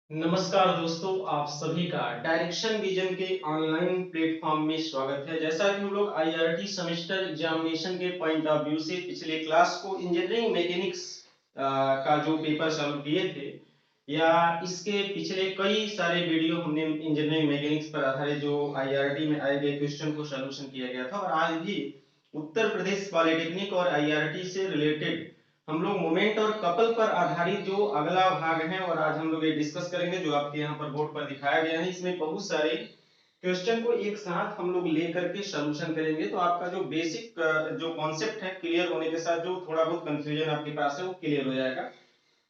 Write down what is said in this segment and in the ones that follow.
नमस्कार दोस्तों, आप सभी का डायरेक्शन विजन के ऑनलाइन प्लेटफॉर्म में स्वागत है। जैसा कि हम लोग आईआरटी सेमेस्टर एग्जामिनेशन के पॉइंट ऑफ व्यू से पिछले क्लास को इंजीनियरिंग मैकेनिक्स का जो पेपर सॉल्व किए थे, या इसके पिछले कई सारे वीडियो हमने इंजीनियरिंग मैकेनिक्स पर आधारित जो आईआरटी में आए गए क्वेश्चन को सॉल्यूशन किया गया था, और आज भी उत्तर प्रदेश पॉलिटेक्निक और आईआरटी से रिलेटेड हम लोग मोमेंट और कपल पर आधारित जो अगला भाग है, और आज हम लोग ये डिस्कस करेंगे जो आपके यहाँ पर बोर्ड पर दिखाया गया है। इसमें बहुत सारे क्वेश्चन को एक साथ हम लोग लेकर के सॉल्यूशन करेंगे, तो आपका जो बेसिक जो कॉन्सेप्ट है क्लियर होने के साथ जो थोड़ा बहुत कंफ्यूजन आपके पास है वो क्लियर हो जाएगा।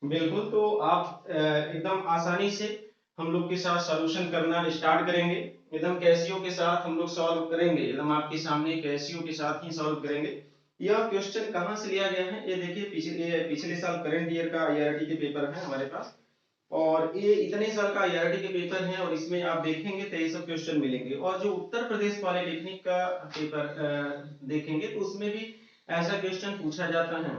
बिल्कुल, तो आप एकदम आसानी से हम लोग के साथ सॉल्यूशन करना स्टार्ट करेंगे। एकदम कैसियो के साथ हम लोग सॉल्व करेंगे, एकदम आपके सामने कैसियो के साथ ही सॉल्व करेंगे। यह क्वेश्चन कहाँ से लिया गया है, ये देखिए, पिछले साल करंट ईयर का आईआरटी के पेपर है हमारे पास, और ये इतने साल का आईआरटी के पेपर है, और इसमें आप देखेंगे 23 क्वेश्चन मिलेंगे। और जो उत्तर प्रदेश पॉलिटेक्निक का पेपर देखेंगे तो उसमें भी ऐसा क्वेश्चन पूछा जाता है।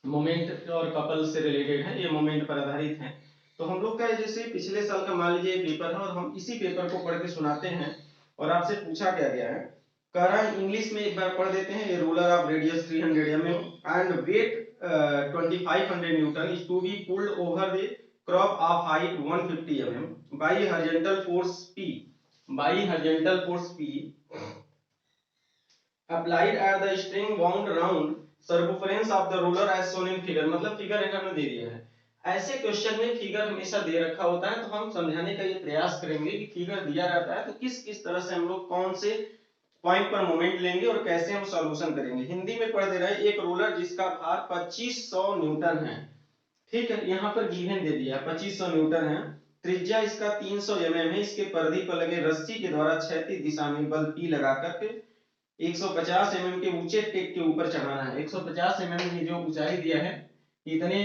मोमेंट और कपल से रिलेटेड है, ये मोमेंट पर आधारित है। तो हम लोग का जैसे पिछले साल का मान लीजिए पेपर है, और हम इसी पेपर को पढ़ के सुनाते हैं। और आपसे पूछा क्या गया है, कह रहा है इंग्लिश में एक बार पढ़ देते हैं। A ruler of radius 300 mm and weight 2500 newton is to be pulled over the crop of height 150 mm by horizontal force P, by horizontal force P applied at the string wound round circumference of the ruler as shown in figure। मतलब figure हमने दे दिया है। ऐसे question में figure हमेशा दे रखा होता है, तो हम समझाने का ये प्रयास करेंगे कि फिगर दिया रहता है तो किस किस तरह से हम लोग कौन से पॉइंट पर मोमेंट लेंगे और कैसे हम सॉल्यूशन करेंगे। हिंदी में पढ़ दे रहे हैं, एक रोलर जिसका भार 2500 न्यूटन है। ठीक है, यहाँ पर गिवन दे दिया 2500 न्यूटन है। त्रिज्या इसका 300 mm है। इसके परिधि पर लगे रस्सी के द्वारा क्षैतिज दिशा में बल P लगा करके 150 mm के ऊंचे टेक के ऊपर चढ़ाना है। 150 mm की जो ऊंचाई दिया है, इतने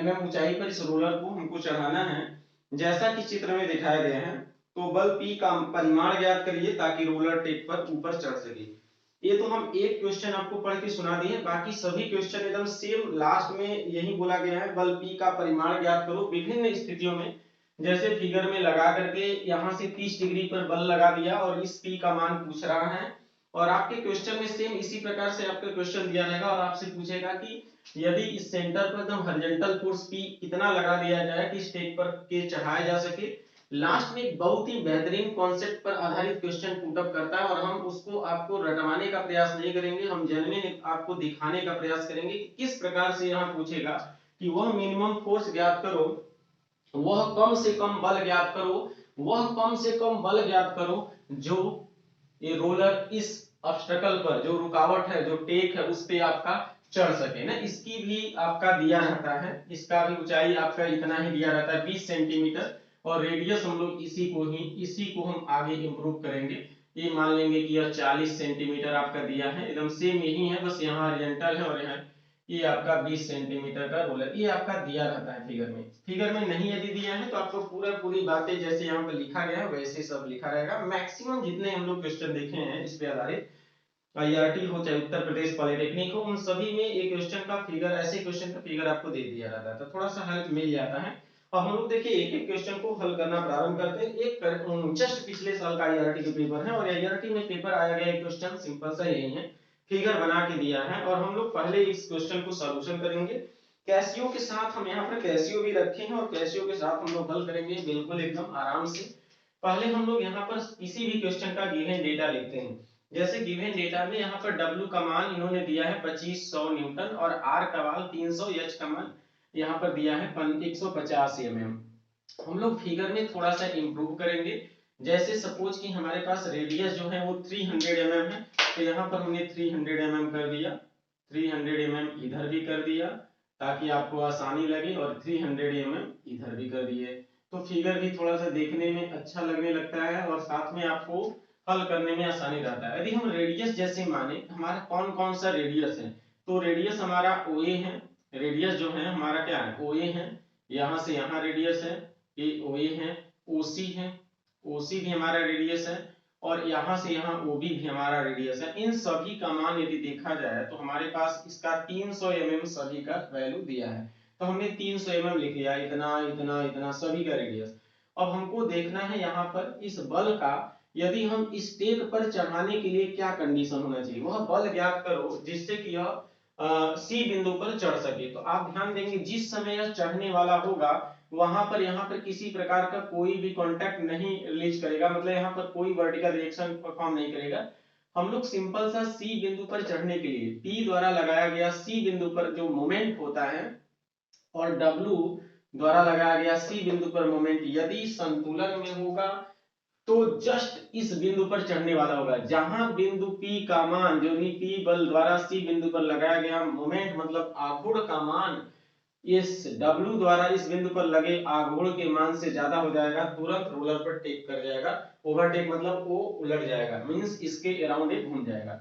mm ऊंचाई पर इस रोलर को हमको चढ़ाना है, जैसा कि चित्र में दिखाया गया है। तो बल P का परिमाण ज्ञात करिए ताकि रोलर टेक पर ऊपर चढ़ सके। ये तो हम एक क्वेश्चन आपको पढ़ के सुना दिए, बाकी सभी क्वेश्चन एकदम सेम लास्ट में यही बोला गया है, बल P का परिमाण ज्ञात करो विभिन्न स्थितियों में। जैसे फिगर में लगा करके यहाँ से 30 डिग्री पर बल लगा दिया और इस P का मान पूछ रहा है। और आपके क्वेश्चन में सेम इसी प्रकार से आपका क्वेश्चन दिया रहेगा, और आपसे पूछेगा कि यदि इस सेंटर पर एकदम हॉरिजॉन्टल फोर्स P कितना लगा दिया जाए कि स्टेक पर के चढ़ाया जा सके। लास्ट में एक बहुत ही बेहतरीन कॉन्सेप्ट पर आधारित क्वेश्चन पुट अप करता है, और हम उसको आपको रटवाने का प्रयास नहीं करेंगे, हम जेन्युइन आपको दिखाने का प्रयास करेंगे कि किस प्रकार से यहाँ पूछेगा कि वह मिनिमम फोर्स ज्ञात करो, वह कम से कम बल ज्ञात करो, वह कम से कम बल ज्ञात करो जो ये रोलर इस ऑब्स्टेकल पर, जो रुकावट है, जो टेक है, उस पे आपका चढ़ सके ना। इसकी भी आपका दिया रहता है, इसका भी ऊंचाई आपका इतना ही दिया रहता है 20 सेंटीमीटर, और रेडियस हम लोग इसी को हम आगे इंप्रूव करेंगे। ये मान लेंगे कि यह 40 सेंटीमीटर आपका दिया है, एकदम सेम यही है, बस यहाँ हॉरिजॉन्टल है और यहाँ ये आपका 20 सेंटीमीटर का रोलर, ये आपका दिया रहता है फिगर में। फिगर में नहीं यदि दिया है तो आपको पूरी बातें जैसे यहाँ पर लिखा गया है वैसे सब लिखा रहेगा। मैक्सिमम जितने हम लोग क्वेश्चन देखे हैं इस पे आधारित, आईआरटी हो चाहे उत्तर प्रदेश पॉलिटेक्निक हो, उन सभी में एक क्वेश्चन का फिगर, ऐसे क्वेश्चन का फिगर आपको दे दिया रहता है, तो थोड़ा सा हेल्प मिल जाता है। और हम लोग देखिए एक एक क्वेश्चन को हल करना प्रारंभ करते हैं। एक जस्ट पिछले साल का आईआरटी का पेपर है, और आईआरटी में पेपर आया गया एक क्वेश्चन सिंपल सा यही है, फिगर बना के दिया है, और हम लोग पहले इस क्वेश्चन को सॉल्यूशन करेंगे। कैसियो के साथ हम यहाँ पर कैसियो भी रखे हैं, और कैसियो के साथ हम लोग हल करेंगे बिल्कुल एकदम आराम से। पहले हम लोग यहाँ पर किसी भी क्वेश्चन का गिवन डेटा लिखते हैं। जैसे गिवन डेटा में यहाँ पर W का मान इन्होंने दिया है 2500 न्यूटन, और R का मान 300, H का मान यहाँ पर दिया है 150 mm। हम लोग फिगर में थोड़ा सा इंप्रूव करेंगे। जैसे सपोज कि हमारे पास रेडियस जो है वो 300 mm है, तो यहाँ पर हमने 300 mm कर दिया, 300 mm इधर भी कर दिया ताकि आपको आसानी लगे, और 300 mm इधर भी कर दिए, तो फिगर भी थोड़ा सा देखने में अच्छा लगने लगता है, और साथ में आपको हल करने में आसानी रहता है। यदि हम रेडियस जैसे माने, हमारा कौन कौन सा रेडियस है, तो रेडियस हमारा OA है। रेडियस जो है हमारा क्या है, OA है। यहाँ से यहाँ रेडियस है, ये OA है। OC है, OC भी हमारा रेडियस है, और यहाँ से यहाँ OB भी हमारा रेडियस है। इन सभी का मान यदि देखा जाए तो हमारे पास इसका 300 mm सभी का वैल्यू दिया है, तो हमने 300 mm लिख लिया, इतना इतना इतना सभी का रेडियस। अब हमको देखना है यहाँ पर इस बल का, यदि हम इस टेक पर चढ़ाने के लिए क्या कंडीशन होना चाहिए, वह बल ज्ञात करो जिससे कि यह सी बिंदु पर चढ़ सके। तो आप ध्यान देंगे जिस समय यह चढ़ने वाला होगा वहां पर यहाँ पर किसी प्रकार का कोई भी कांटेक्ट नहीं रिलीज करेगा, मतलब यहाँ पर कोई वर्टिकल रिएक्शन परफॉर्म नहीं करेगा। हम लोग सिंपल सा सी बिंदु पर चढ़ने के लिए पी द्वारा लगाया गया सी बिंदु पर जो मोमेंट होता है और डब्ल्यू द्वारा लगाया गया सी बिंदु पर मोमेंट यदि संतुलन में होगा तो जस्ट इस बिंदु पर चढ़ने वाला होगा। जहां बिंदु P का मान जो भी P बल द्वारा C बिंदु पर लगाया गया मोमेंट मतलब आघूर्ण का मान इस W द्वारा इस बिंदु पर लगे आघूर्ण के मान से ज्यादा हो जाएगा, तुरंत रोलर पर टेक कर जाएगा। ओवरटेक मतलब वो उलट जाएगा, मींस इसके अराउंड ही घूम जाएगा।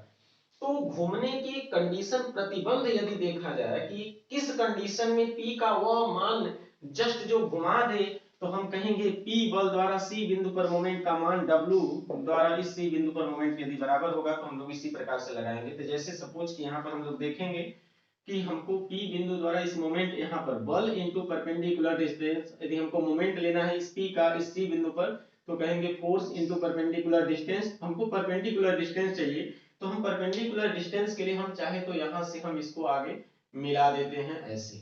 तो घूमने की कंडीशन प्रतिबंध यदि देखा जाए कि किस कंडीशन में P का वह मान जस्ट जो घुमा दे, तो हम कहेंगे P बल द्वारा C बिंदु पर मोमेंट का मान W द्वारा इस C बिंदु पर मोमेंट यदि बराबर होगा तो हम लोग इसी प्रकार से लगाएंगे। तो जैसे सपोज कि यहाँ पर हम लोग देखेंगे कि हमको P बिंदु द्वारा इस मोमेंट यहाँ पर बल इनटू परपेंडिकुलर डिस्टेंस, यदि हमको मोमेंट लेना है इस P का इस C बिंदु पर तो कहेंगे फोर्स इनटू परपेंडिकुलर डिस्टेंस। हमको परपेंडिकुलर डिस्टेंस चाहिए तो हम परपेंडिकुलर डिस्टेंस के लिए हम चाहे तो यहां से हम इसको आगे मिला देते हैं ऐसे,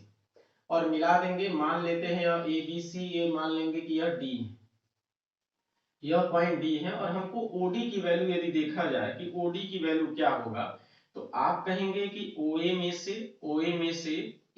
और मिला देंगे, मान लेते हैं यह ए बी सी, ये मान लेंगे कि यह डी, यह पॉइंट डी है। और हमको ओडी की वैल्यू यदि देखा जाए कि ओडी की वैल्यू क्या होगा, तो आप कहेंगे कि ओए में से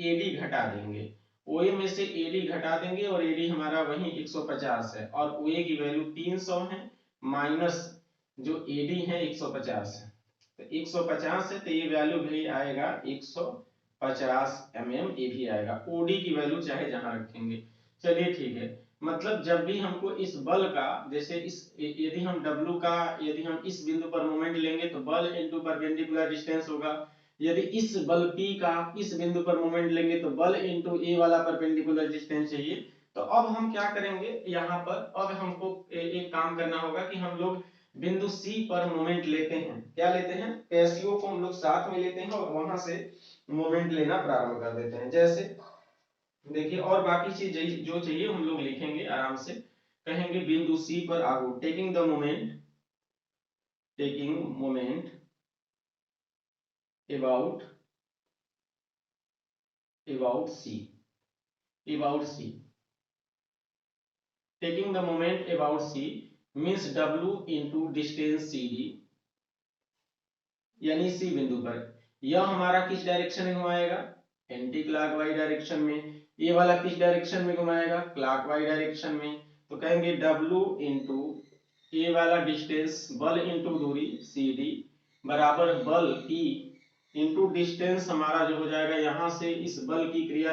एडी घटा देंगे, ओए में से एडी घटा देंगे और एडी हमारा वही 150 है और ओए की वैल्यू 300 है माइनस जो एडी है 150 है, तो 150 है तो ये वैल्यू भी आएगा 150 ये भी आएगा। ओडी की वैल्यू चाहे जहां रखेंगे, चलिए ठीक है। मतलब जब भी हमको इस बल का, जैसे इस यदि हम W का यदि हम इस बिंदु पर मोमेंट लेंगे तो बल इनटू परपेंडिकुलर डिस्टेंस होगा, यदि इस बल P का इस बिंदु पर मोमेंट लेंगे तो बल इनटू A वाला परपेंडिकुलर डिस्टेंस चाहिए। तो अब हम क्या करेंगे यहाँ पर, अब हमको एक काम करना होगा कि हम लोग बिंदु C पर मोमेंट लेते हैं, क्या लेते हैं, कैसियो को हम लोग साथ में लेते हैं और वहां से मोमेंट लेना प्रारंभ कर देते हैं। जैसे देखिए और बाकी चीज जो चाहिए हम लोग लिखेंगे आराम से, कहेंगे बिंदु सी पर आगू taking moment about c, taking the moment about c means W into distance CD, यानी सी बिंदु पर यह हमारा किस डायरेक्शन में घुमाएगा, एंटी क्लॉकवाइज डायरेक्शन में। ये वाला किस डायरेक्शन में घुमाएगा, क्लॉकवाइज डायरेक्शन में। तो कहेंगे W इनटू ये वाला डिस्टेंस बल इनटू दूरी CD बराबर बल P इनटू डिस्टेंस हमारा जो हो जाएगा यहाँ से इस बल की क्रिया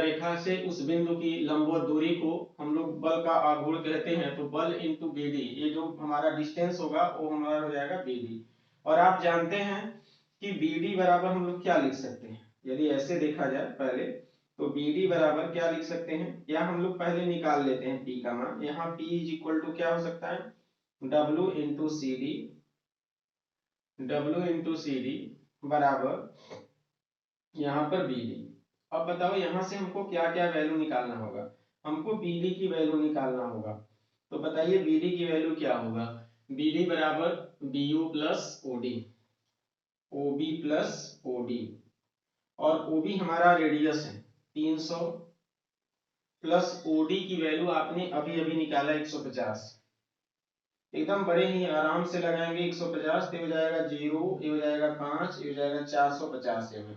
रेखा से उस बिंदु की लंबवत दूरी को हम लोग बल का आघूर्ण कहते हैं, तो बल इनटू BD, ये जो हमारा डिस्टेंस होगा वो हमारा हो जाएगा BD। और आप जानते हैं कि BD बराबर हम लोग क्या लिख सकते हैं, यदि ऐसे देखा जाए पहले तो BD बराबर क्या लिख सकते हैं, या हम लोग पहले निकाल लेते हैं P का मान। यहाँ P इज इक्वल टू क्या हो सकता है, W इंटू सी डी बराबर यहाँ पर BD। अब बताओ यहाँ से हमको क्या क्या वैल्यू निकालना होगा, हमको BD की वैल्यू निकालना होगा। तो बताइए BD की वैल्यू क्या होगा, BD बराबर BU plus OD, OB plus OD, और OB हमारा रेडियस है 300 प्लस OD की वैल्यू आपने अभी अभी निकाला 150, एकदम बड़े ही आराम से लगाएंगे 150, ये हो जाएगा 0, ये हो जाएगा 5, ये हो जाएगा 450 mm,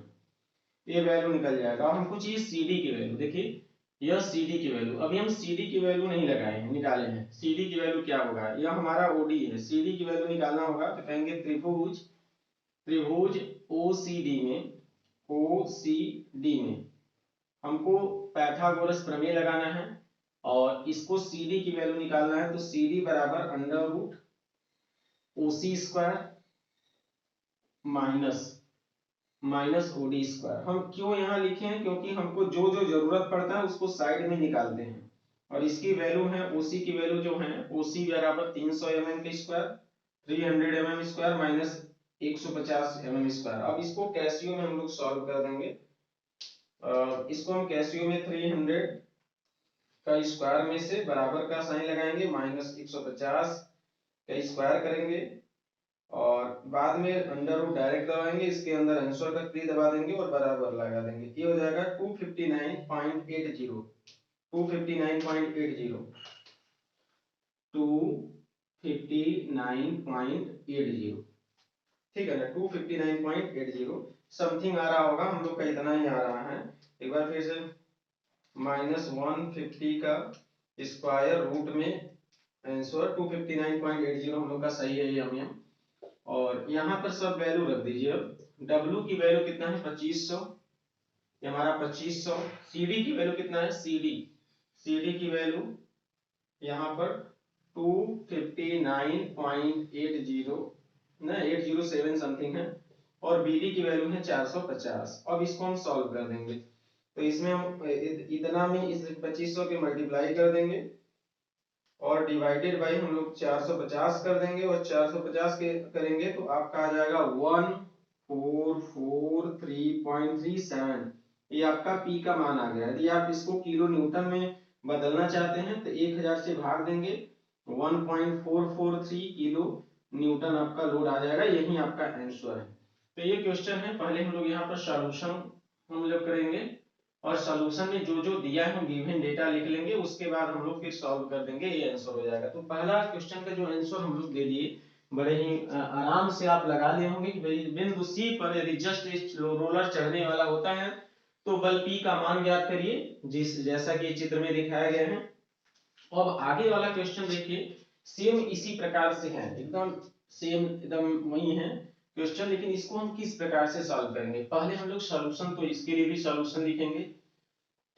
ये वैल्यू निकल जाएगा। और हमको चाहिए CD की वैल्यू, देखिए यह CD की वैल्यू, अभी हम CD की वैल्यू नहीं लगाए हैं, निकाले हैं। CD की वैल्यू क्या होगा, यह हमारा OD है, CD की वैल्यू निकालना होगा तो कहेंगे त्रिभुज OCD में हमको पाइथागोरस प्रमेय लगाना है और इसको CD की वैल्यू निकालना है। तो CD बराबर under root OC square minus OD square. हम क्यों यहाँ लिखे हैं, क्योंकि हमको जो जो जरूरत पड़ता है उसको साइड में निकालते हैं। और इसकी वैल्यू है OC की वैल्यू जो है OC बराबर 300 mm का square, 300 mm square minus 150 mm square. अब इसको कैसियो में हम लोग सॉल्व कर देंगे, इसको हम कैसियो में 300 का स्क्वायर में से बराबर का साइन लगाएंगे, -150 का स्क्वायर करेंगे और बाद में अंडर रूट डायरेक्ट दबाएंगे, इसके अंदर आंसर का 3 दबा देंगे और बराबर लगा देंगे। ये हो जाएगा 259.80 259.80 259.80 ठीक है ना, 259.80 समथिंग आ रहा होगा, हम लोग का इतना ही आ रहा है। एक बार फिर से -150 का स्क्वायर रूट में आंसर 259.80 हम लोग का सही है ये हम। और यहाँ पर सब वैल्यू रख दीजिए। अब W की वैल्यू कितना है 2500, ये हमारा 2500। CD की वैल्यू कितना है, CD की वैल्यू यहाँ पर 259.80 ना 807 समथिंग है और BD की वैल्यू है 450। अब इसको हम सॉल्व कर देंगे, तो इसमें हम इतना में इस 2500 के मल्टीप्लाई कर देंगे और डिवाइडेड बाय हम लोग 450 कर देंगे और 450 के करेंगे तो आपका आ जाएगा 1443.37। ये आपका P का मान आ गया। यदि आप इसको किलो न्यूटन में बदलना चाहते हैं तो 1000 से भाग देंगे, 1443 किलो न्यूटन आपका लोड आ जाएगा। यही आपका आंसर है। तो ये क्वेश्चन है। पहले हम लोग यहाँ पर सॉल्यूशन हम लोग करेंगे और सॉल्यूशन में जो जो दिया है हम गिवन डेटा लिख लेंगे, उसके बाद हम लोग फिर सॉल्व कर देंगे, ये आंसर हो जाएगा। तो पहला क्वेश्चन का जो आंसर हम लोग दे दिए, बड़े ही आराम से आप लगा लिए होंगे कि भाई बिंदु सी पर यदि जस्ट रोलर चढ़ने वाला होता है तो बल P का मान ज्ञात करिए, जिस जैसा कि चित्र में दिखाया गया है। अब आगे वाला क्वेश्चन देखिए, सेम इसी प्रकार से है, एकदम सेम एकदम वही है क्वेश्चन, लेकिन इसको हम किस प्रकार से सॉल्व करेंगे। पहले हम लोग सॉल्यूशन, तो इसके लिए भी सॉल्यूशन लिखेंगे,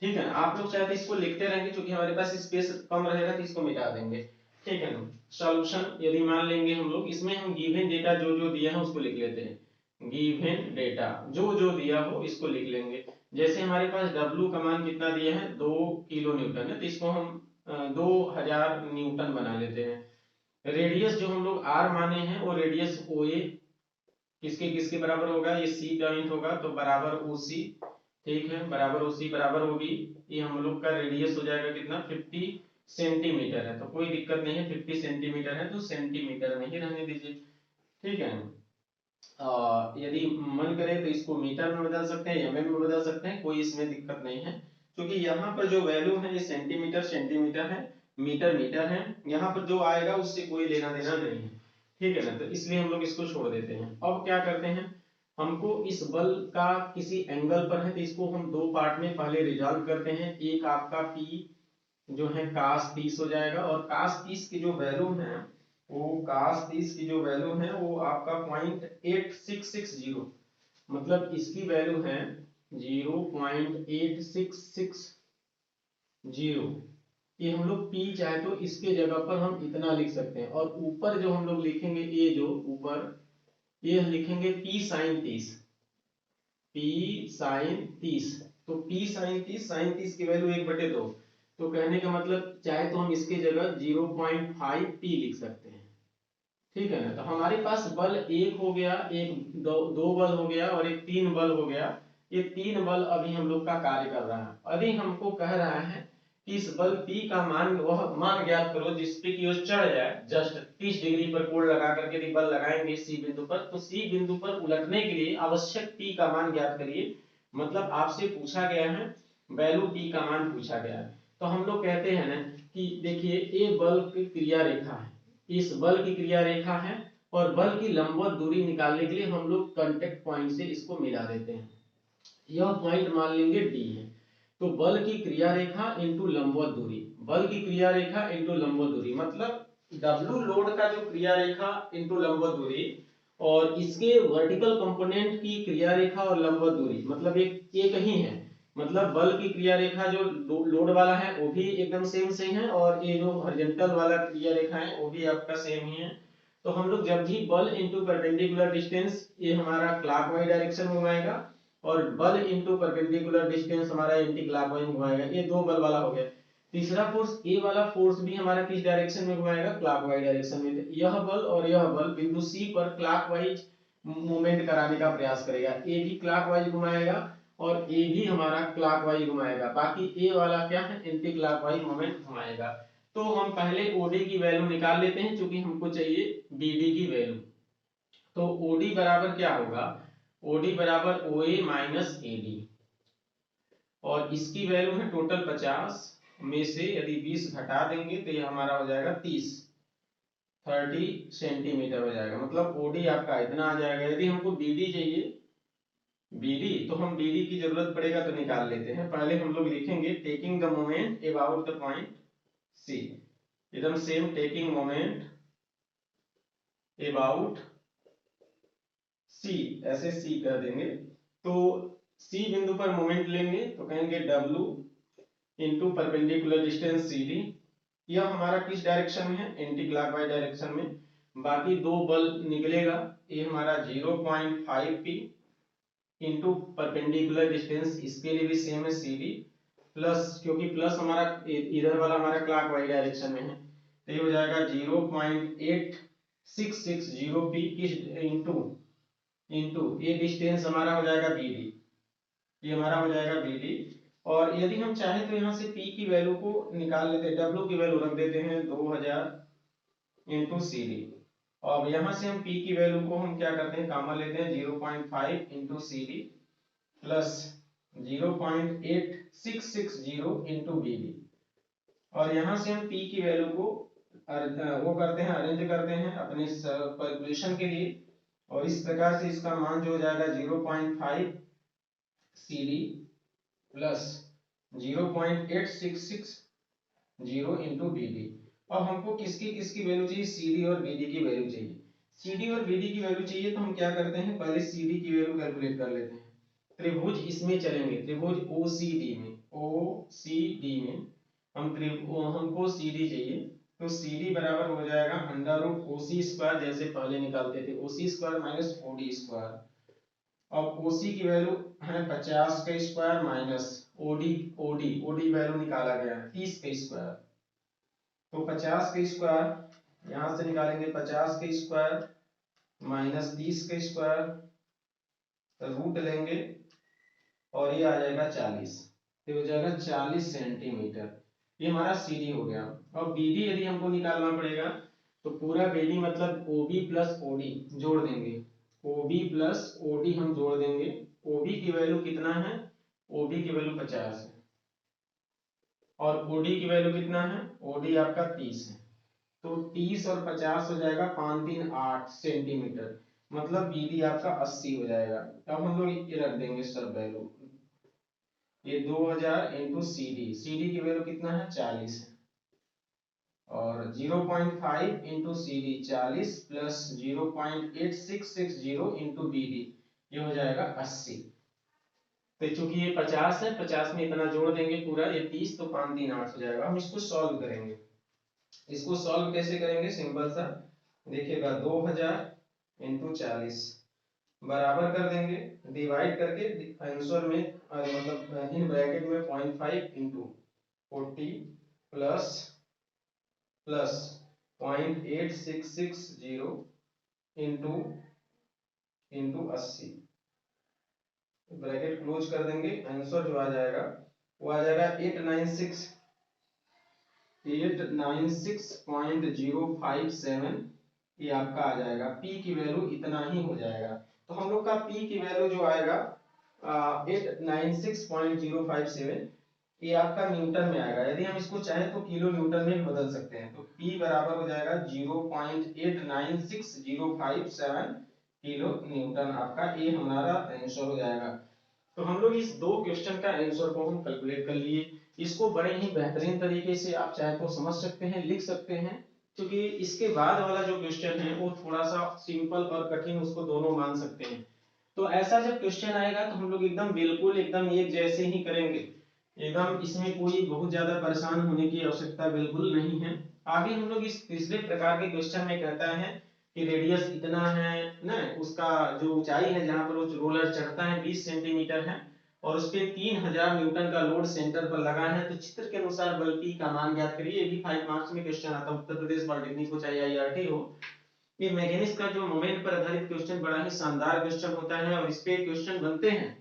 ठीक है ना। आप लोग चाहे तो इसको लिखते रहेंगे, क्योंकि हमारे पास स्पेस कम रहेगा तो इसको मिटा देंगे, ठीक है ना। सॉल्यूशन यदि मान लेंगे हम लोग, इसमें हम गिवन डेटा जो जो दिया है उसको लिख लेते हैं। गिवन डेटा जो जो दिया हो इसको लिख लेंगे। जैसे हमारे पास W का मान कितना दिया है, 2 किलो न्यूटन है, तो इसको हम 2000 न्यूटन बना लेते हैं। रेडियस जो हम लोग R माने हैं वो रेडियस OA किसके किसके बराबर होगा, ये C पॉइंट होगा, तो बराबर OC, ठीक है, बराबर OC बराबर होगी, ये हम लोग का रेडियस हो जाएगा कितना 50 सेंटीमीटर है, तो कोई दिक्कत नहीं है, 50 सेंटीमीटर है तो सेंटीमीटर में ही रहने दीजिए, ठीक है। यदि मन करे तो इसको मीटर में बदल सकते हैं, mm में बदल सकते हैं, कोई इसमें दिक्कत नहीं है, क्योंकि यहाँ पर जो वैल्यू है ये सेंटीमीटर सेंटीमीटर है, मीटर मीटर है, यहाँ पर जो आएगा उससे कोई लेना देना नहीं है, ठीक है ना। तो इसलिए हम लोग इसको छोड़ देते हैं। अब क्या करते हैं, हमको इस बल का किसी एंगल पर है तो इसको हम दो पार्ट में पहले रिजॉल्व करते हैं। एक आपका P जो है cos 30 हो जाएगा, और cos 30 की जो वैल्यू है वो cos 30 की जो वैल्यू है वो आपका 0.8660, मतलब इसकी वैल्यू है 0.8660। ये हम लोग P चाहे तो इसके जगह पर हम इतना लिख सकते हैं, और ऊपर जो हम लोग लिखेंगे, ये जो ऊपर ये लिखेंगे P sin 30, P sin 30, तो P sin 30 की वैल्यू 1/2, तो कहने का मतलब चाहे तो हम इसके जगह 0.5 P लिख सकते हैं, ठीक है ना। तो हमारे पास बल एक हो गया, एक दो बल हो गया और एक 3 बल हो गया। ये 3 बल अभी हम लोग का कार्य कर रहा है। अभी हमको कह रहा है कि इस बल P का मान, वह मान ज्ञात करो जिसपे कि वो चढ़ जाए, जस्ट 30 डिग्री पर कोण लगा करके यदि बल लगाएंगे C बिंदु पर, तो C बिंदु पर उलटने के लिए आवश्यक P का मान ज्ञात करिए। मतलब आपसे पूछा गया है, वैल्यू P का मान पूछा गया है। तो हम लोग कहते हैं ना कि देखिए ये बल की क्रिया रेखा है, इस बल की क्रिया रेखा है, और बल की लंबवत दूरी निकालने के लिए हम लोग कांटेक्ट पॉइंट से इसको मिला देते हैं। यह पॉइंट मान लेंगे D है, तो बल की क्रिया रेखा इंटू लंबवत दूरी, बल की क्रिया रेखा इंटू लंबवत दूरी, मतलब W लोड का जो क्रिया रेखा इंटू लंबवत दूरी, और इसके वर्टिकल कंपोनेंट की क्रिया रेखा और लंबवत दूरी मतलब एक ही है। मतलब बल की क्रिया रेखा जो लोड वाला है वो भी एकदम सेम से है, और ये जो हॉरिजॉन्टल वाला क्रिया रेखा है वो भी आपका सेम ही है। तो हम लोग जब भी बल इनटू परपेंडिकुलर डिस्टेंस, ये हमारा क्लॉकवाइज डायरेक्शन में घुमाएगा, और बल इनटू परपेंडिकुलर डिस्टेंस हमारा एंटी क्लॉकवाइज घुमाएगा। ये दो बल वाला हो गया। तीसरा फोर्स, ए वाला फोर्स भी हमारा किस डायरेक्शन में घुमाएगा, क्लॉकवाइज डायरेक्शन में। यह बल और यह बल बिंदु सी पर क्लॉकवाइज मूवमेंट कराने का प्रयास करेगा, ए भी क्लॉकवाइज घुमाएगा और ए भी हमारा क्लॉकवाइज घुमाएगा, बाकी ए वाला क्या है, एंटी क्लॉकवाइज मोमेंट घुमाएगा। तो हम पहले ओडी की वैल्यू निकाल लेते हैं, क्योंकि हमको चाहिए बीडी की वैल्यू। तो ओडी बराबर क्या होगा, ओडी बराबर ओए माइनस एडी, और इसकी वैल्यू है टोटल 50 में से यदि 20 घटा देंगे तो ये हमारा हो जाएगा 30 सेंटीमीटर हो जाएगा। मतलब ओडी आपका इतना आ जाएगा। यदि हमको बीडी चाहिए, बीडी, तो हम बीडी की जरूरत पड़ेगा तो निकाल लेते हैं। पहले हम लोग लिखेंगे taking the moment about the point c, एकदम same, taking moment about c, ऐसे सी कर देंगे। तो सी बिंदु पर मोमेंट लेंगे तो कहेंगे W into perpendicular distance CD। यह हमारा किस डायरेक्शन में है, एंटी क्लॉकवाइज डायरेक्शन में। बाकी दो बल निकलेगा, ये हमारा 0.5 p इंटू परपेंडिकुलर डिस्टेंस, इसके लिए भी सेम है CD, प्लस, क्योंकि प्लस हमारा इधर वाला हमारा क्लॉकवाइज डायरेक्शन में है, तो ये हो जाएगा 0.8660 p किस इंटू ये डिस्टेंस हमारा हो जाएगा BD, ये हमारा हो जाएगा BD। और यदि हम चाहे तो यहाँ से P की वैल्यू को निकाल लेते हैं, W की वैल्यू रख देते हैं 2000 इंटू CD। और यहाँ से हम P की वैल्यू को हम क्या करते हैं, कॉमन लेते हैं, 0.5 into CD plus 0.8660 into BD। और यहाँ से हम P की वैल्यू को वो करते हैं, अरेंज करते हैं अपने कैलकुलेशन के लिए, और इस प्रकार से इसका मान जो हो जाएगा 0.5 CD प्लस 0.8660 इंटू BD। अब हमको किसकी किसकी वैल्यू चाहिए, CD और BD की वैल्यू चाहिए। CD और BD की वैल्यू चाहिए तो हम क्या करते हैं, पहले CD की वैल्यू कैलकुलेट कर लेते हैं। त्रिभुज इसमें चलेंगे, त्रिभुज OCD में, OCD में हमको CD चाहिए, तो CD बराबर हो जाएगा अंडर रूट OC स्क्वायर, जैसे पहले निकालते थे, OC square minus OD square. अब OC की वैल्यू है 50 का स्क्वायर माइनस OD वैल्यू निकाला गया है 30 का स्क्वायर, तो 50 का स्क्वायर यहां से निकालेंगे, 50 का स्क्वायर माइनस 30 का स्क्वायर, रूट लेंगे और ये आ जाएगा 40, ये हो जाएगा 40 सेंटीमीटर। ये हमारा CD हो गया। अब BD यदि हमको निकालना पड़ेगा तो पूरा BD मतलब OB प्लस OD जोड़ देंगे, OB प्लस OD हम जोड़ देंगे। OB की वैल्यू कितना है, OB की वैल्यू 50 है, और OD की वैल्यू कितना है, OD आपका 30 है, तो 30 और 50 हो जाएगा 5 3 8 सेंटीमीटर, मतलब BD आपका 80 हो जाएगा। अब हम लोग ये रख देंगे सब वैल्यू, ये 2000 इंटू CD की वैल्यू कितना है, 40 है, और 0.5 into CD 40 plus 0.8660 into BD, ये हो जाएगा 80। तो चूंकि ये 50 है, 50 में इतना जोड़ देंगे पूरा, ये 30, तो 5 3 8 हो जाएगा। हम इसको सॉल्व करेंगे। इसको सॉल्व कैसे करेंगे, सिंपल सा देखिएगा, 2000 इंटू 40 बराबर कर देंगे, डिवाइड करके आंसर में मतलब इन ब्रैकेट में 0.5 into 40 plus 0.8660 into 80, bracket close कर देंगे। आंसर जो आ जाएगा वो आ जाएगा 896.057, ये आपका आ जाएगा। P की वैल्यू इतना ही हो जाएगा। तो हम लोग का P की वैल्यू जो आएगा 896.057, ये आपका न्यूटन में आएगा। यदि हम इसको चाहे तो किलो न्यूटन में भी बदल सकते हैं, तो P बराबर हो जाएगा 0.896057 किलो न्यूटन, आपका ये हमारा आंसर हो जाएगा। तो हम लोग इस दो क्वेश्चन का आंसर को हम कैलकुलेट कर लिए। इसको बड़े ही बेहतरीन तरीके से आप चाहे तो समझ सकते हैं, लिख सकते हैं, क्योंकि इसके बाद वाला जो क्वेश्चन है वो थोड़ा सा सिंपल और कठिन, उसको दोनों मान सकते हैं। तो ऐसा जब क्वेश्चन आएगा तो हम लोग एकदम बिल्कुल एकदम एक जैसे ही करेंगे, एकदम इसमें कोई बहुत ज्यादा परेशान होने की आवश्यकता बिल्कुल नहीं है। आगे हम लोग इस तीसरे प्रकार के क्वेश्चन में कहता है कि रेडियस इतना है ना, उसका जो ऊंचाई है जहां पर वो रोलर चढ़ता है 20 सेंटीमीटर है, और उस पे 3000 न्यूटन का लोड सेंटर पर लगा है, तो चित्र के अनुसार बल P का मान ज्ञात करिए। ये भी 5 मार्क्स में क्वेश्चन आता है, उत्तर प्रदेश पॉलिटेक्निक हो चाहे IRT हो। ये मैकेनिक्स का जो मोमेंट पर आधारित क्वेश्चन बड़ा ही शानदार क्वेश्चन होता है, और इस पे क्वेश्चन बनते हैं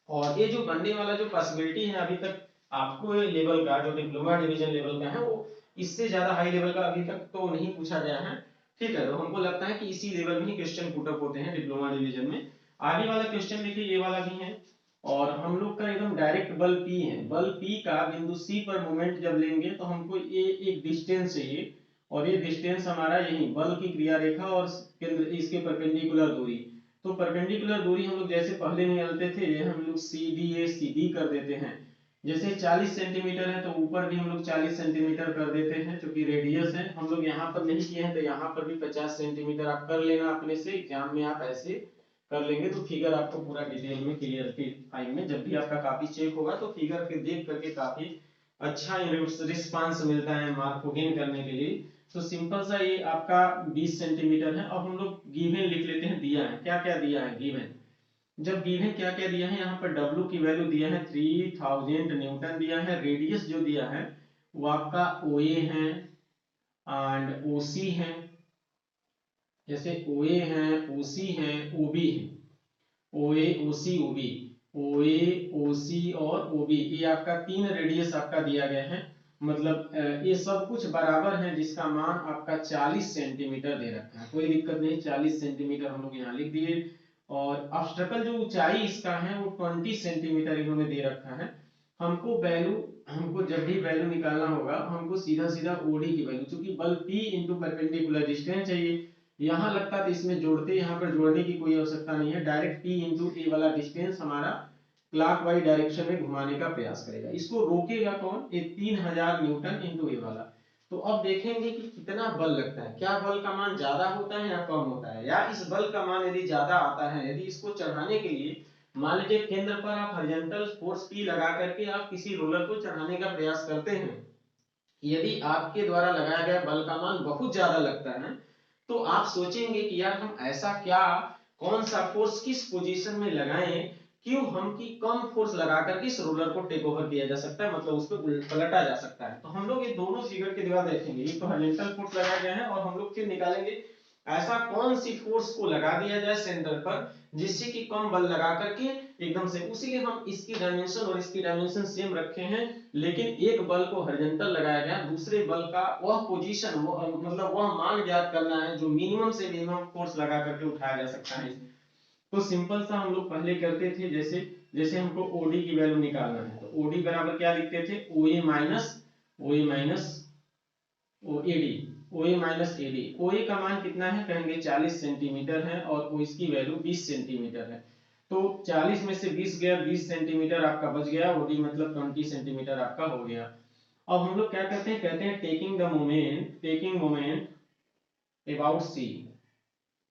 और ये जो बनने वाला जो पॉसिबिलिटी है अभी तक आपको लेवल का जो डिप्लोमा डिवीजन लेवल का है वो इससे ज्यादा हाई लेवल का अभी तक तो नहीं पूछा गया है। ठीक है, तो हमको लगता है कि इसी लेवल में ही क्वेश्चन पुट अप होते हैं डिप्लोमा डिवीजन में। आगे वाला क्वेश्चन देखिए, ये वाला भी है और हम लोग का एकदम डायरेक्ट बल P है। बल P का बिंदु C पर मोमेंट जब लेंगे तो हमको ये एक डिस्टेंस चाहिए और ये डिस्टेंस हमारा यही बल की क्रिया रेखा और केंद्र इसके परपेंडिकुलर दूरी। तो परपेंडिकुलर दूरी हम लोग जैसे पहले निकालते थे, ये हम लोग CD कर देते हैं। जैसे 40 सेंटीमीटर है तो ऊपर भी हम लोग 40 सेंटीमीटर कर देते हैं, क्योंकि रेडियस है। हम लोग यहाँ पर नहीं किए हैं तो यहाँ पर भी 50 सेंटीमीटर आप कर लेना अपने से, एग्जाम में आप ऐसे कर लेंगे तो फिगर आपको पूरा डिटेल में क्लियर टाइम में जब भी आपका कॉपी चेक होगा तो फिगर के देख करके काफी अच्छा रिस्पांस मिलता है मार्क को गेन करने के लिए। तो सिंपल सा ये आपका 20 सेंटीमीटर है। अब हम लोग गिवन लिख लेते हैं, दिया है क्या क्या दिया है गिवन। जब गिवन क्या क्या दिया है, यहाँ पर W की वैल्यू दिया है 3000 न्यूटन दिया है। रेडियस जो दिया है वो आपका OA है एंड OC है। जैसे OA है, OC है, OB है। OA OC OB, OA OC और OB, ये आपका तीन रेडियस आपका दिया गया है। मतलब ये सब कुछ बराबर है जिसका मान आपका 40 सेंटीमीटर दे रखा है। कोई दिक्कत नहीं, 40 सेंटीमीटर हम लोग यहाँ लिख दिए। और ऑब्स्टेकल जो ऊंचाई इसका है वो 20 सेंटीमीटर इन्होंने दे रखा है। हमको जब भी वैल्यू निकालना होगा हमको सीधा सीधा OD की वैल्यू, क्योंकि बल P इंटू परपेंडिकुलर डिस्टेंस चाहिए। यहाँ लगता तो इसमें जोड़ते, यहाँ पर जोड़ने की कोई आवश्यकता नहीं है। डायरेक्ट P इंटू ए वाला डिस्टेंस हमारा क्लॉकवाइज डायरेक्शन में घुमाने का प्रयास करेगा। इसको रोकेगा कौन, ये 3000 न्यूटन इंटू ए वाला। तो अब देखेंगे कि कितना बल लगता है, क्या बल का मान ज्यादा होता है या कम होता है, या इस बल का मान यदि ज्यादा आता है, यदि इसको चढ़ाने के लिए मान लीजिए केंद्र पर आप हॉरिजॉन्टल फोर्स P लगा करके आप किसी रोलर को चढ़ाने का प्रयास करते हैं, यदि आपके द्वारा लगाया गया बल का मान बहुत ज्यादा लगता है तो आप सोचेंगे कि यार हम ऐसा क्या, कौन सा फोर्स किस पोजीशन में लगाएं क्यों हम की कम फोर्स लगा करके इस रोलर को टेक ओवर किया जा सकता है, मतलब उस पर पलटा जा सकता है। तो हम लोग ये दोनों फिगर के द्वारा देखेंगे, एक तो हॉरिजॉन्टल फोर्स लगाया गया है और हम लोग फिर निकालेंगे ऐसा कौन सी फोर्स को लगा दिया जाए सेंटर पर जिससे कि कम बल लगा करके एकदम से, उसीलिए हम इसकी डायमेंशन और इसकी डायमेंशन सेम रखे हैं, लेकिन एक बल को हॉरिजॉन्टल लगाया गया, दूसरे बल का वह पोजीशन मतलब वह मान ज्ञात करना है जो मिनिमम से मिनिमम फोर्स लगा करके उठाया जा सकता है। तो सिंपल सा हम लोग पहले करते थे, जैसे जैसे हमको OD की वैल्यू निकालना है तो OD बराबर क्या लिखते थे, OA minus OAD, OA minus AD। OA का मान कितना है, कहेंगे 40 सेंटीमीटर है और इसकी वैल्यू 20 सेंटीमीटर है। तो 40 में से 20 गया, 20 सेंटीमीटर आपका बच गया, OD मतलब 20 सेंटीमीटर आपका हो गया। अब हम लोग क्या करते हैं, कहते हैं टेकिंग मोमेंट अबाउट C।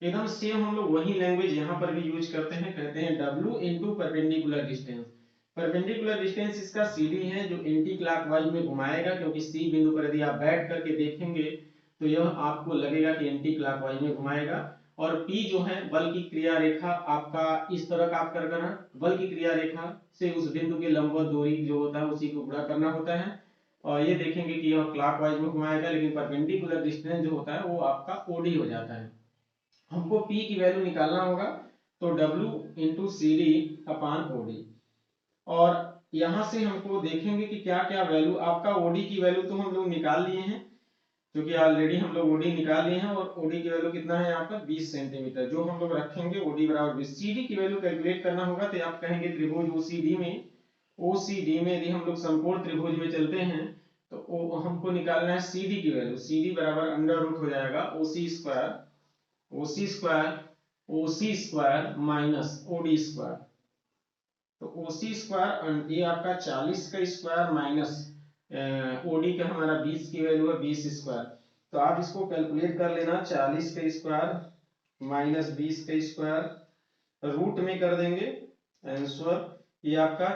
एकदम सेम हम लोग वही लैंग्वेज यहाँ पर भी यूज करते हैं, कहते हैं W into perpendicular distance. Perpendicular distance इसका CD है जो एंटी क्लॉकवाइज में घुमाएगा, क्योंकि C बिंदु पर यदि आप बैठ करके देखेंगे तो यह आपको लगेगा कि एंटी क्लॉकवाइज में घुमाएगा। और P जो है बल की क्रिया रेखा आपका इस तरह का आप करना, बल की क्रिया रेखा से उस बिंदु के लंबवत दूरी जो होता है उसी को गुणा करना होता है। और ये देखेंगे कि यह क्लॉकवाइज में घुमाएगा, लेकिन परपेंडिकुलर डिस्टेंस जो होता है वो आपका OD हो जाता है। हमको P की वैल्यू निकालना होगा तो W इंटू CD अपान OD। और यहां से हमको देखेंगे कि क्या क्या वैल्यू आपका OD की वैल्यू तो हम लोग निकाल लिए हैं, क्योंकि ऑलरेडी हम लोग OD निकाल लिए हैं। और OD की वैल्यू कितना है यहाँ पर 20 सेंटीमीटर, जो हम लोग रखेंगे OD बराबर 20। CD की वैल्यू कैलकुलेट करना होगा तो आप कहेंगे त्रिभुज OCD में यदि हम लोग समकोण त्रिभुज में चलते हैं तो हमको निकालना है CD की वैल्यू। CD बराबर अंडर रूट हो जाएगा OC square minus OD square. तो OC स्क्वायर ये आपका 40 का स्क्वायर माइनस OD का हमारा 20 की वैल्यू है 20 स्क्वायर। तो आप इसको कैलकुलेट कर लेना, 40 का स्क्वायर माइनस 20 का स्क्वायर रूट में कर देंगे, आंसर ये आपका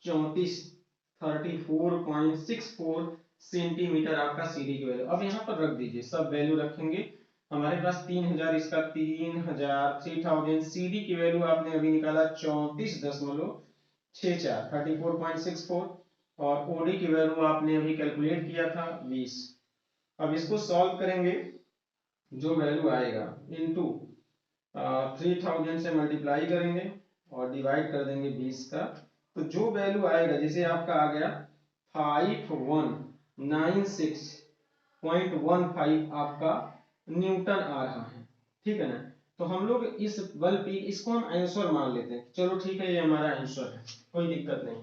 3464 सेंटीमीटर आपका CD की वैल्यू। अब यहाँ पर रख दीजिए, सब वैल्यू रखेंगे हमारे पास 3000, इसका 3000 CD की वैल्यू आपने अभी निकाला 34.64 और OD की वैल्यू आपने अभी कैलकुलेट किया था 20। अब इसको सॉल्व करेंगे, जो वैल्यू आएगा इनटू 3000 से मल्टीप्लाई करेंगे और डिवाइड कर देंगे 20 का, तो जो वैल्यू आएगा, जैसे आपका आ गया 5196.15 आपका न्यूटन आ रहा है, ठीक है ना। तो हम लोग इस बल P इसको हम आंसर मान लेते हैं, चलो ठीक है, ये हमारा आंसर है, कोई दिक्कत नहीं,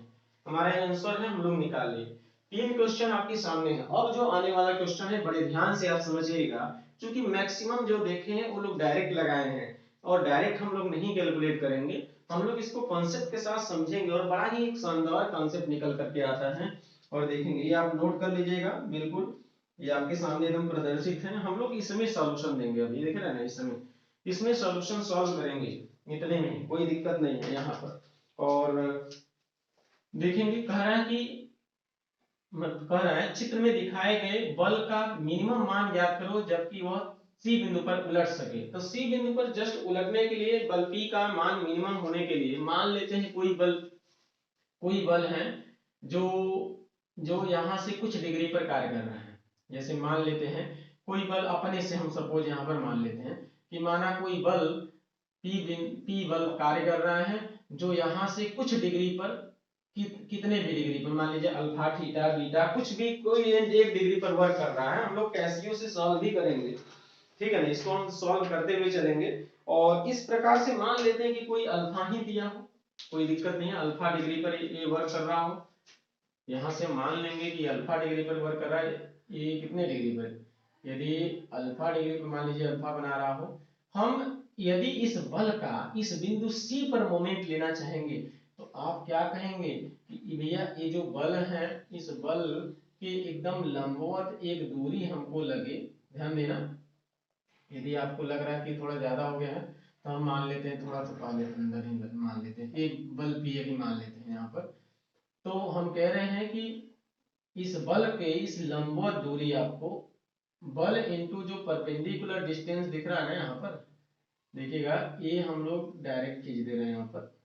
हमारा आंसर है, हम लोग निकाल लिए। 3 क्वेश्चन आपके सामने है। अब जो आने वाला क्वेश्चन है बड़े ध्यान से आप समझिएगा, क्योंकि मैक्सिमम जो देखे हैं वो लोग डायरेक्ट लगाए हैं, और डायरेक्ट हम लोग नहीं कैलकुलेट करेंगे, हम लोग इसको कॉन्सेप्ट के साथ समझेंगे, और बड़ा ही एक शानदार कॉन्सेप्ट निकल करके आता है, और देखेंगे। ये आप नोट कर लीजिएगा बिल्कुल, ये आपके सामने एकदम प्रदर्शित है। हम लोग इसमें सॉल्यूशन देंगे, अभी देख रहे हैं ना, इसमें सॉल्यूशन सॉल्व करेंगे, इतने में कोई दिक्कत नहीं है यहाँ पर। और देखेंगे, कह रहा है कि कह रहा है चित्र में दिखाए गए बल का मिनिमम मान ज्ञात करो जबकि वह सी बिंदु पर उलट सके। तो सी बिंदु पर जस्ट उलटने के लिए बल P का मान मिनिमम होने के लिए मान लेते हैं कोई बल है जो जो यहाँ से कुछ डिग्री पर कार्य कर रहा है। जैसे मान लेते हैं कोई बल, अपने से हम सपोज यहाँ पर मान लेते हैं कि माना कोई बल P बल कार्य कर रहा है जो यहाँ से कुछ डिग्री पर, कितने भी डिग्री पर, मान लीजिए अल्फा, थीटा, बीटा, कुछ भी कोई एक डिग्री पर वर्क कर रहा है। हम लोग कैसियो से सॉल्व भी करेंगे, ठीक है ना, इसको हम सॉल्व करते हुए चलेंगे। और इस प्रकार से मान लेते हैं कि कोई अल्फा ही दिया हो, कोई दिक्कत नहीं है, अल्फा डिग्री पर ये वर्क कर रहा हो। यहाँ से मान लेंगे कि अल्फा डिग्री पर वर्क कर रहा है, ये कितने डिग्री पर, यदि अल्फा डिग्री पर मान लीजिए अल्फा बना रहा हो, हम यदि इस बल का इस बिंदु C पर मोमेंट लेना चाहेंगे तो आप क्या कहेंगे कि भैया ये जो बल है, इस बल के एकदम लंबवत एक दूरी हमको लगे। ध्यान देना, यदि आपको लग रहा है कि थोड़ा ज्यादा हो गया है तो हम मान लेते हैं, थोड़ा सा पहले अंदर ही मान लेते हैं, एक बल P भी मान लेते हैं यहाँ पर। तो हम कह रहे हैं कि इस बल के इस लंबवत दूरी, आपको बल इनटू जो परपेंडिकुलर डिस्टेंस दिख रहा है ना यहाँ पर, देखिएगा ये हम लोग डायरेक्ट खींच दे रहे हैं यहाँ पर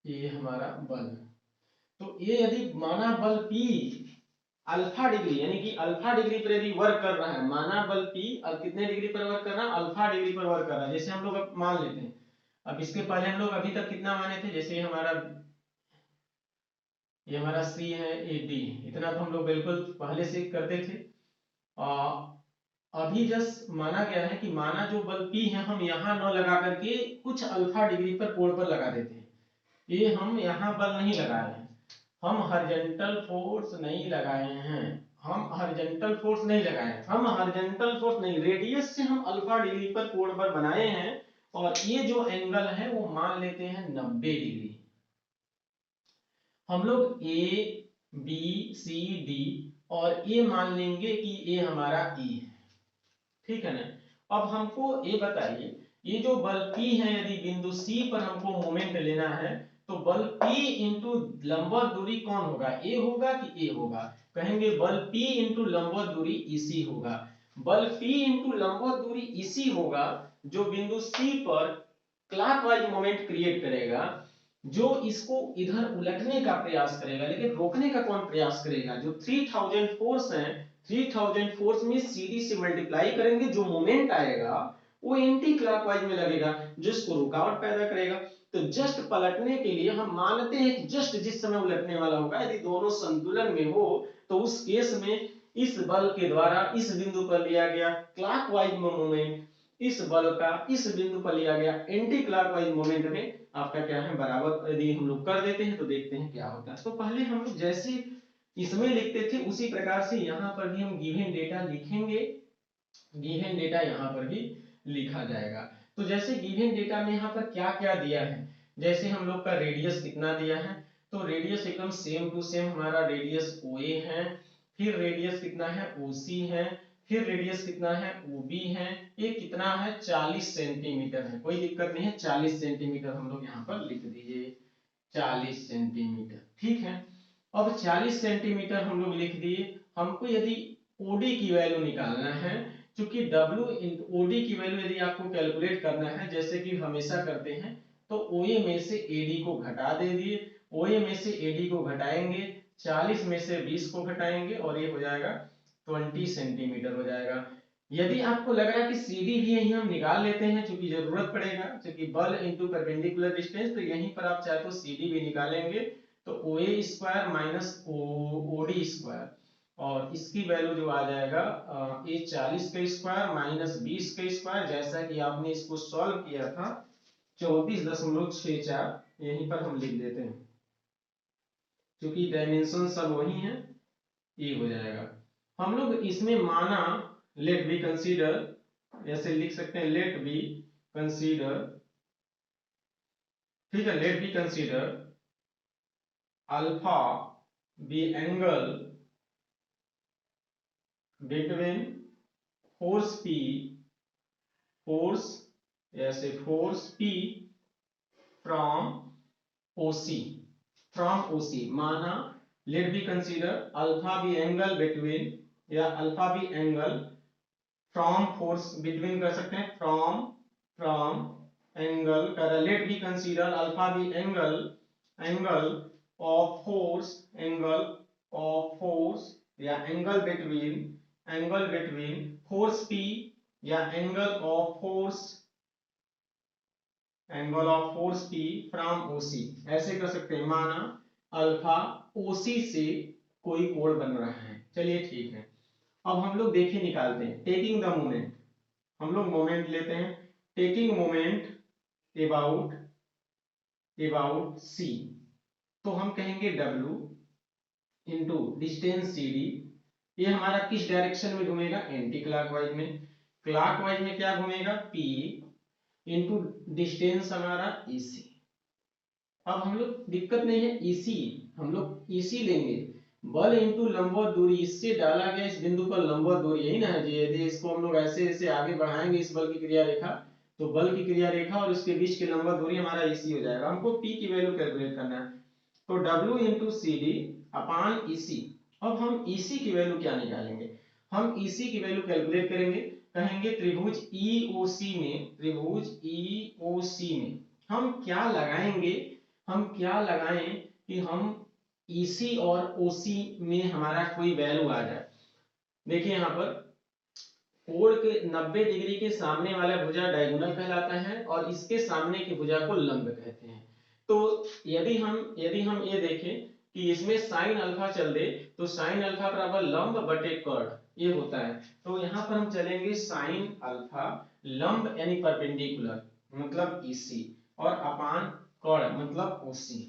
ये हमारा बल। तो ये यदि माना बल P अल्फा डिग्री, यानी कि अल्फा डिग्री पर यदि वर्क कर रहा है, माना बल P अब कितने डिग्री पर वर्क कर रहा है, अल्फा डिग्री पर वर्क कर रहा है, जैसे हम लोग अब मान लेते हैं। अब इसके पहले हम लोग अभी तक कितना माने थे, जैसे ये हमारा C है, ये D, इतना तो हम लोग बिल्कुल पहले से करते थे। अभी जस्ट माना गया है कि माना जो बल P है हम यहाँ न लगा करके कुछ अल्फा डिग्री पर कोण पर लगा देते हैं। ये हम यहाँ बल नहीं लगाए हैं, हम हॉरिजॉन्टल फोर्स नहीं लगाए हैं, हम हॉरिजॉन्टल फोर्स नहीं लगाए, हम हॉरिजॉन्टल फोर्स नहीं, रेडियस से हम अल्फा डिग्री पर कोण पर बनाए हैं। और ये जो एंगल है वो मान लेते हैं 90 डिग्री। हम लोग ए बी सी डी और ये मान लेंगे कि ये हमारा ई है, ठीक है ना। अब हमको ये बताइए, ये जो बल P है यदि बिंदु C पर हमको मोमेंट लेना है तो बल P इंटू लंबवत दूरी कौन होगा, A होगा कि A होगा। कहेंगे बल P इंटू लंबवत दूरी EC होगा। बल P इंटू लंबवत दूरी EC होगा जो बिंदु C पर क्लॉकवाइज मोमेंट क्रिएट करेगा, जो इसको इधर उलटने का प्रयास करेगा, लेकिन रोकने का कौन प्रयास करेगा, जो 3000 फोर्स है, 3000 फोर्स में सीडी से मल्टीप्लाई करेंगे, जो मोमेंट आएगा वो एंटी क्लॉकवाइज में लगेगा, जिसको रुकावट पैदा करेगा। तो जस्ट पलटने के लिए हम मानते हैं कि जस्ट जिस समय उलटने वाला होगा यदि दोनों संतुलन में हो तो उस केस में इस बल के द्वारा इस बिंदु पर लिया गया क्लॉकवाइज मोमेंट, इस बल का इस बिंदु पर लिया गया एंटी क्लॉकवाइज मोमेंट में आपका क्या है बराबर, यदि हम लोग कर देते हैं तो देखते हैं क्या होता है। तो पहले हम लोग जैसे इसमें लिखते थे उसी प्रकार से यहाँ पर भी हम गिवन डेटा लिखेंगे, गिवन डेटा यहाँ पर भी लिखा जाएगा। तो जैसे गिवन डेटा में यहाँ पर क्या क्या दिया है, जैसे हम लोग का रेडियस कितना दिया है, तो रेडियस एकदम सेम टू सेम हमारा रेडियस OA है, फिर रेडियस कितना है OC है, फिर रेडियस कितना है OB है, ये कितना है 40 सेंटीमीटर है, कोई दिक्कत नहीं है, 40 सेंटीमीटर हम लोग यहाँ पर लिख दीजिए, 40 सेंटीमीटर, ठीक है। अब 40 सेंटीमीटर हम लोग लिख दिए। हमको यदि OD की वैल्यू निकालना है, क्योंकि OD की वैल्यू यदि आपको कैलकुलेट करना है जैसे कि हमेशा करते हैं, तो OA में से AD को घटा दे दिए, OA में से AD को घटाएंगे, 40 में से 20 को घटाएंगे और ये हो जाएगा 20 सेंटीमीटर हो जाएगा। यदि आपको लग रहा है कि CD भी यहीं हम निकाल लेते हैं, क्योंकि जरूरत पड़ेगा, क्योंकि बल इनटू परपेंडिकुलर डिस्टेंस, तो यहीं पर आप चाहे तो CD भी निकालेंगे, तो OA square minus OD square, और इसकी वैल्यू जो आ जाएगा ये 40 का स्क्वायर माइनस 20 का स्क्वायर, जैसा कि आपने इसको सॉल्व किया था 34.64, यहीं पर हम लिख देते हैं, क्योंकि डायमेंशन सब वही है, ये हो जाएगा। हम लोग इसमें माना लेट बी कंसीडर, ऐसे लिख सकते हैं लेट बी कंसीडर, ठीक है, let be consider alpha be angle between force P, force ऐसे force P from OC, from OC माना let be consider alpha be angle between, या alpha be angle from force, between कर सकते हैं from angle कर, let be consider alpha be angle of force, angle of force, या angle between force P, या angle of force P from OC, ऐसे कर सकते हैं। माना अल्फा OC से कोई कोण बन रहा है, चलिए ठीक है। अब हम लोग देखिए निकालते हैं, टेकिंग द मोमेंट, हम लोग मोमेंट लेते हैं, टेकिंग मोमेंट अबाउट C, तो हम कहेंगे W इंटू डिस्टेंस CD, ये हमारा किस डायरेक्शन में घूमेगा, एंटी क्लॉकवाइज में, क्लॉकवाइज में क्या घूमेगा P इंटू डिस्टेंस हमारा EC। अब हम लोग दिक्कत नहीं है, EC हम लोग EC लेंगे, बल इंटू लंबवत दूरी, इससे डाला गया इस बिंदु पर लंबवत दूरी, यही ना है जी। यदि इसको हम लोग ऐसे ऐसे आगे बढ़ाएंगे इस बल की क्रिया रेखा, तो बल की क्रिया रेखा और उसके बीच की लंबवत दूरी हमारा EC हो जाएगा। हमको P की वैल्यू कैलकुलेट करना है, तो W इंटू CD अपान EC। अब हम EC की वैल्यू क्या निकालेंगे, हम EC की वैल्यू कैलकुलेट करेंगे, कहेंगे त्रिभुज EOC में, त्रिभुज EOC में हम क्या लगाएंगे, हम क्या लगाएं कि हम EC और OC में हमारा कोई वैल्यू आ जाए। देखिए यहाँ पर कोण के 90 डिग्री के सामने वाला भुजा डायगोनल कहलाता है, और इसके सामने की भुजा को लंब कहते हैं। तो यदि हम ये देखें कि इसमें साइन अल्फा चल दे, तो साइन अल्फा बराबर लंब बटे कर्ण, ये होता है। तो यहाँ पर हम चलेंगे साइन अल्फा लंब यानी परपेंडिकुलर मतलब EC, और अपान कर्ण मतलब OC।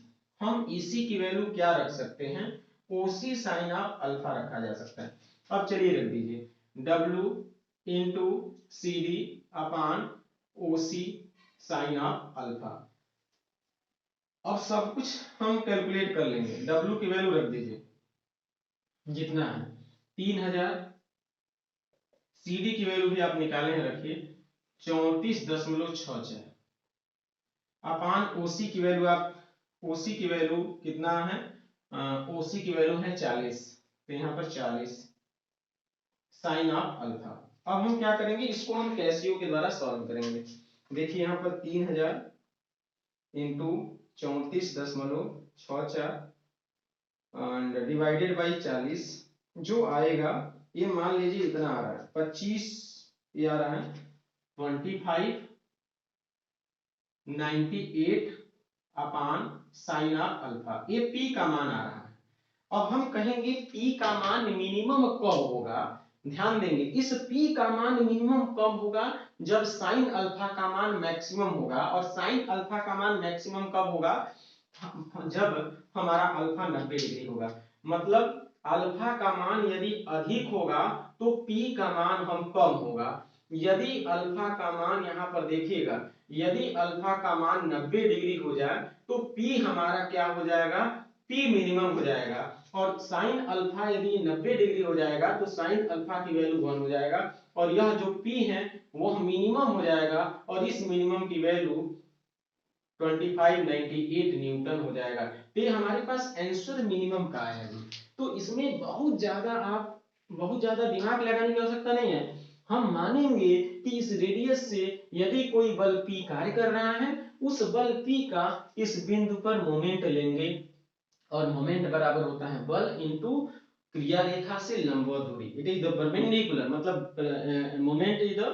हम EC की वैल्यू क्या रख सकते हैं, OC साइन ऑफ अल्फा रखा जा सकता है। अब चलिए रख दीजिए W into CD upon OC sine of alpha. अब सब कुछ हम कैलकुलेट कर लेंगे, W की वैल्यू रख दीजिए जितना है 3000, CD की वैल्यू भी आप निकाले हैं, रखिए 34.64, अपान OC की वैल्यू आप, OC की वैल्यू कितना है, OC की वैल्यू है 40, तो यहाँ पर 40 साइन ऑफ अल्फा। अब हम क्या करेंगे, इसको हम कैसियो के द्वारा सॉल्व करेंगे। देखिए यहाँ पर 3000 इंटू 34.64 एंड डिवाइडेड बाई 40, जो आएगा ये मान लीजिए इतना आ रहा है 25, ये आ रहा है 2598 अपान साइन ऑफ अल्फा, ये P का मान आ रहा है। अब हम कहेंगे P का मान मिनिमम कब होगा, ध्यान देंगे इस P का मान मिनिमम कब होगा, जब साइन अल्फा का मान मैक्सिमम होगा। और साइन अल्फा का मान मैक्सिमम कब होगा, जब हमारा अल्फा 90 डिग्री होगा। मतलब अल्फा का मान यदि अधिक होगा तो P का मान हम कम होगा। यदि अल्फा का मान यहाँ पर देखिएगा, यदि अल्फा का मान 90 डिग्री हो जाए तो P हमारा क्या हो जाएगा, P मिनिमम हो जाएगा। और साइन अल्फा यदि 90 डिग्री हो जाएगा तो साइन अल्फा की वैल्यू 1 हो जाएगा, और यह जो P है वो मिनिमम हो जाएगा, और इस मिनिमम की वैल्यू 2598 न्यूटन हो जाएगा। तो ये हमारे पास आंसर मिनिमम का है। तो इसमें बहुत ज्यादा दिमाग लगाने की आवश्यकता नहीं है। हम मानेंगे कि इस रेडियस से यदि कोई बल P कार्य कर रहा है, उस बल P का इस बिंदु पर मोमेंट लेंगे, और मोमेंट बराबर होता है बल इंटू क्रिया रेखा से लंबवत दूरी। इट इज द परपेंडिकुलर, मतलब moment is the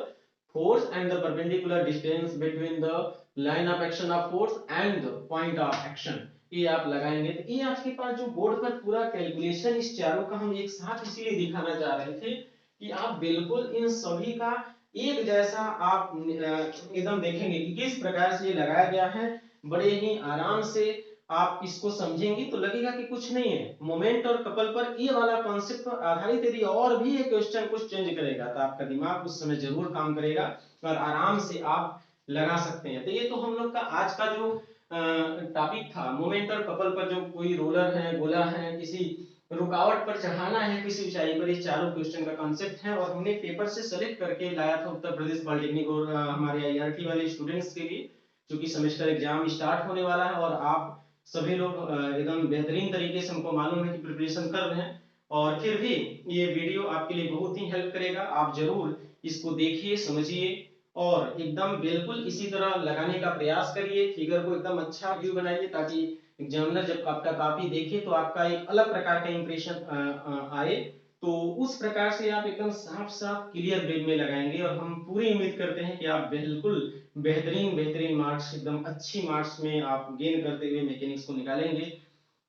force and the perpendicular distance between the line of action of force and the point of action. ये आप लगाएंगे तो ये आपके पास जो बोर्ड पर पूरा कैलकुलेशन इस चारों का हम एक साथ इसीलिए दिखाना चाह रहे थे कि आप बिल्कुल इन सभी का एक जैसा आप एकदम देखेंगे कि किस प्रकार से ये लगाया गया है। बड़े ही आराम से आप इसको समझेंगे तो लगेगा कि कुछ नहीं है। मोमेंट और कपल पर ये वाला कॉन्सेप्ट पर आधारित यदि और भी एक क्वेश्चन कुछ चेंज करेगा तो आपका दिमाग उस समय जरूर काम करेगा और आराम से आप लगा सकते हैं। तो ये तो हम लोग का आज का जो टॉपिक था, मोमेंट और कपल पर जो कोई रोलर है, गोला है, किसी रुकावट पर चढ़ाना है किसी ऊंचाई पर, ये चारों क्वेश्चन का कॉन्सेप्ट है और हमने पेपर से सेलेक्ट करके लाया था उत्तर प्रदेश पॉलिटेक्निक और हमारे आईआरटी वाले स्टूडेंट्स के लिए, क्योंकि सेमेस्टर एग्जाम स्टार्ट होने वाला है और आप सभी लोग एकदम बेहतरीन तरीके से, हमको मालूम है कि प्रिपरेशन कर रहे हैं और फिर भी ये वीडियो आपके लिए बहुत ही हेल्प करेगा। आप जरूर इसको देखिए, समझिए और एकदम बिल्कुल इसी तरह लगाने का प्रयास करिए। फिगर को एकदम अच्छा व्यू बनाइए ताकि एग्जामिनर जब आपका कॉपी देखे तो आपका एक अलग प्रकार का इंप्रेशन आए। तो उस प्रकार से आप एकदम साफ साफ क्लियर वे में लगाएंगे और हम पूरी उम्मीद करते हैं कि आप बिल्कुल बेहतरीन बेहतरीन मार्क्स, एकदम अच्छी मार्क्स में आप गेन करते हुए मैकेनिक्स को निकालेंगे।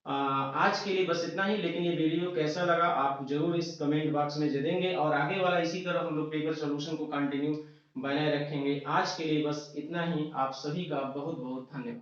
आज के लिए बस इतना ही, लेकिन ये वीडियो कैसा लगा आप जरूर इस कमेंट बॉक्स में दे और आगे वाला इसी तरह हम लोग पेपर सोल्यूशन को कंटिन्यू बनाए रखेंगे। आज के लिए बस इतना ही, आप सभी का बहुत बहुत धन्यवाद।